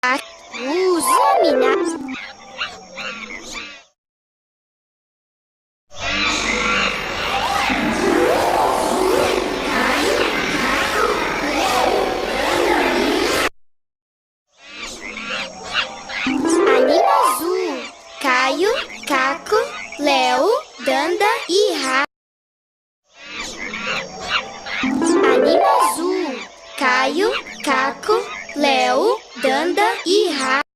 Lumina. Anima Azul, Caio, Caco, Léo, Danda e Ra. Anima Azul, Caio, Caco, Léo, Danda e Ra.